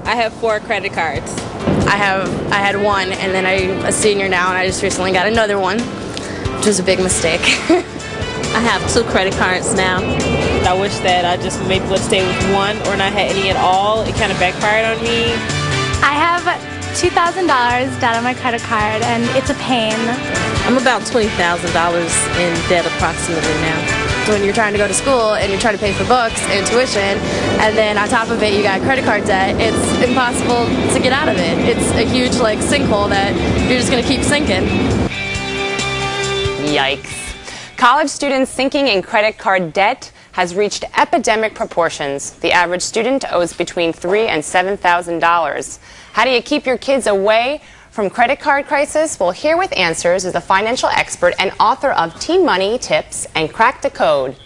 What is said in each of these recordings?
I have 4 credit cards. I had one, and then I'm a senior now, and I just recently got another one, which was a big mistake. I have 2 credit cards now. I wish that I just maybe would stay with one or not had any at all. It kind of backfired on me. I have $2,000 down on my credit card, and it's a pain. I'm about $20,000 in debt approximately now. When you're trying to go to school and you're trying to pay for books and tuition, and then on top of it you got credit card debt, it's impossible to get out of it. It's a huge sinkhole that you're just going to keep sinking. Yikes. College students sinking in credit card debt has reached epidemic proportions. The average student owes between $3,000 and $7,000. How do you keep your kids away from credit card crisis? Well, here with answers is a financial expert and author of Teen Money Tips and Crack the Code,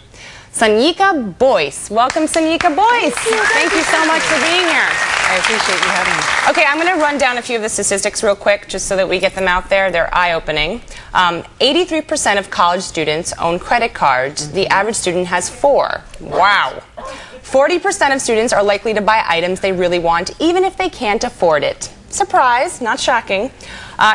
Sanyika Boyce. Welcome, Sanyika Boyce. Thank you so much for being here. I appreciate you having me. Okay, I'm going to run down a few of the statistics real quick just so that we get them out there. They're eye-opening. 83% of college students own credit cards. The average student has 4. Wow. 40% of students are likely to buy items they really want, even if they can't afford it. Surprise, not shocking.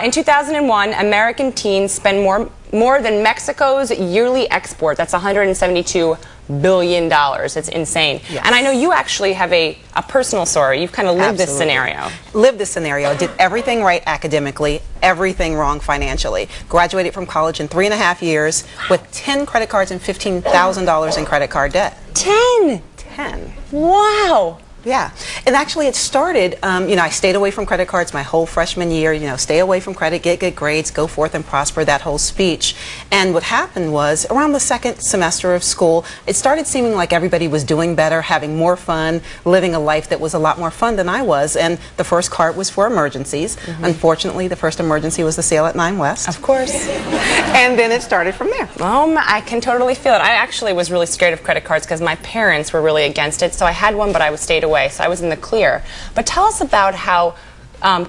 In 2001, American teens spend more than Mexico's yearly export. That's $172 billion. It's insane. Yes. And I know you actually have a personal story. You've kind of lived this scenario. Lived this scenario. Did everything right academically, everything wrong financially. Graduated from college in 3.5 years with 10 credit cards and $15,000 in credit card debt. 10? 10. Wow. Yeah, and actually it started, I stayed away from credit cards my whole freshman year, stay away from credit, get good grades, go forth and prosper, that whole speech. And what happened was, around the second semester of school, it started seeming like everybody was doing better, having more fun, living a life that was a lot more fun than I was. And the first card was for emergencies. Unfortunately, the first emergency was the sale at 9 West. Of course. And then it started from there. I can totally feel it. I actually was really scared of credit cards because my parents were really against it. So I had one, but I stayed away. So I was in the clear. But tell us about how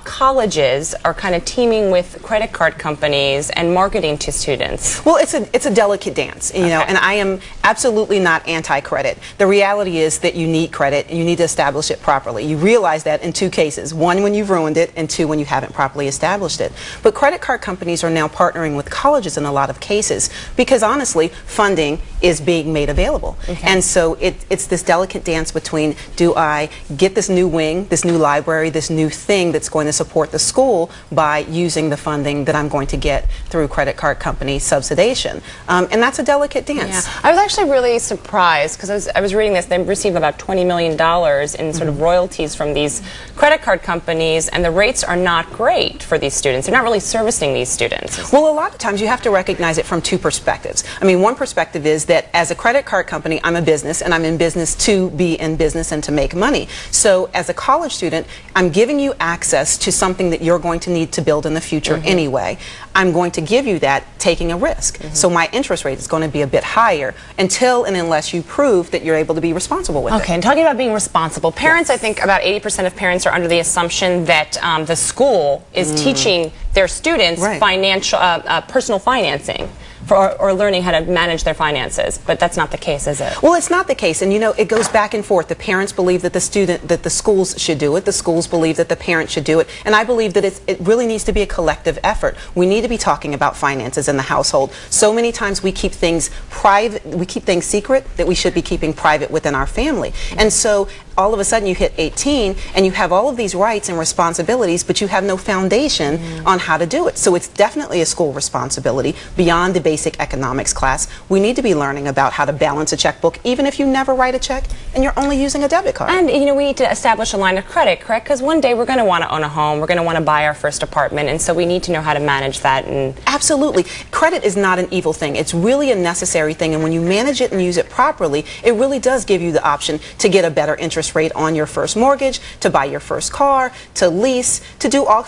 colleges are kind of teaming with credit card companies and marketing to students. Well, it's a delicate dance, you know, and I am absolutely not anti-credit. The reality is that you need credit and you need to establish it properly. You realize that in 2 cases. 1, when you've ruined it, and 2, when you haven't properly established it. But credit card companies are now partnering with colleges in a lot of cases because honestly, funding is being made available. And so it's this delicate dance between, do I get this new wing, this new library, this new thing that's going to support the school by using the funding that I'm going to get through credit card company subsidization. And that's a delicate dance. Yeah. I was actually really surprised because I was reading this. They receive about $20 million in sort of royalties from these credit card companies, and the rates are not great for these students. They're not really servicing these students. Well, a lot of times you have to recognize it from 2 perspectives. I mean, one perspective is that as a credit card company, I'm a business, and I'm in business to be in business and to make money. So as a college student, I'm giving you access to something that you're going to need to build in the future anyway. I'm going to give you that taking a risk. So my interest rate is going to be a bit higher until and unless you prove that you're able to be responsible with it. Okay, and talking about being responsible, parents, I think about 80% of parents are under the assumption that the school is teaching their students financial, personal financing. Or learning how to manage their finances, but that's not the case, is it? Well, it's not the case, and it goes back and forth. The parents believe that the schools should do it. The schools believe that the parents should do it, and I believe that it really needs to be a collective effort. We need to be talking about finances in the household. So many times we keep things private, we keep things secret that we should be keeping private within our family, and so all of a sudden you hit 18 and you have all of these rights and responsibilities, but you have no foundation on how to do it. So it's definitely a school responsibility beyond the basic economics class. We need to be learning about how to balance a checkbook, even if you never write a check and you're only using a debit card. And we need to establish a line of credit, correct? Because one day we're going to want to own a home, we're going to want to buy our first apartment, and so we need to know how to manage that. And absolutely. Credit is not an evil thing. It's really a necessary thing, and when you manage it and use it properly, it really does give you the option to get a better interest rate on your first mortgage, to buy your first car, to lease, to do all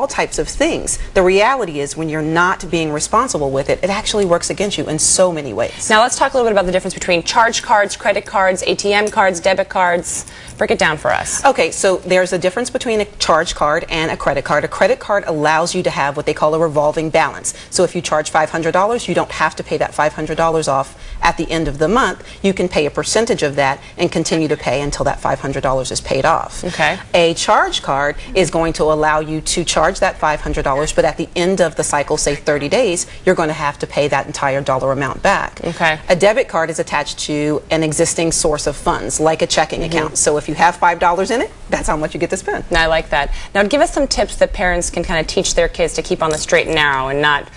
types of things. The reality is when you're not being responsible with it, it actually works against you in so many ways. Now let's talk a little bit about the difference between charge cards, credit cards, ATM cards, debit cards. Break it down for us. Okay, so there's a difference between a charge card and a credit card. A credit card allows you to have what they call a revolving balance. So if you charge $500, you don't have to pay that $500 off at the end of the month. You can pay a percentage of that and continue to pay until that $500 is paid off. Okay. A charge card is going to allow you to charge that $500, but at the end of the cycle, say 30 days, you're going to have to pay that entire dollar amount back. Okay. A debit card is attached to an existing source of funds, like a checking account. So if you have $5 in it, that's how much you get to spend. I like that. Now, give us some tips that parents can kind of teach their kids to keep on the straight and narrow and not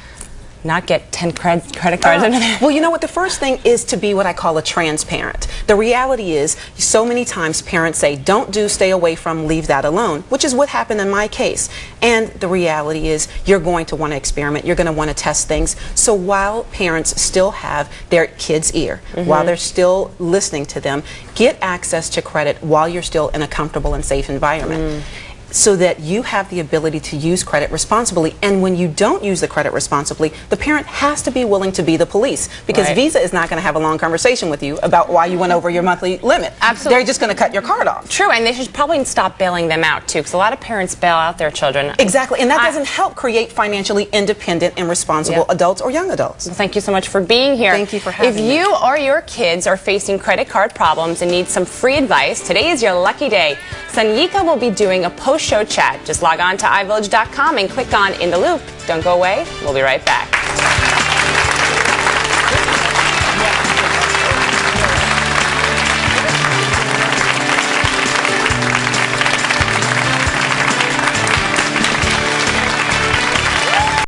get 10 credit cards under there. Well, you know what? The first thing is to be what I call a transparent. The reality is, so many times parents say, don't do, stay away from, leave that alone, which is what happened in my case. And the reality is, you're going to want to experiment. You're going to want to test things. So while parents still have their kids' ear, while they're still listening to them, get access to credit while you're still in a comfortable and safe environment. So that you have the ability to use credit responsibly. And when you don't use the credit responsibly, the parent has to be willing to be the police, because Visa is not going to have a long conversation with you about why you went over your monthly limit. Absolutely. They're just going to cut your card off. True, and they should probably stop bailing them out too, because a lot of parents bail out their children. Exactly, and that doesn't help create financially independent and responsible adults or young adults. Well, thank you so much for being here. Thank you for having me. If you or your kids are facing credit card problems and need some free advice, today is your lucky day. Sanyika will be doing a post-show chat. Just log on to iVillage.com and click on In the Loop. Don't go away. We'll be right back.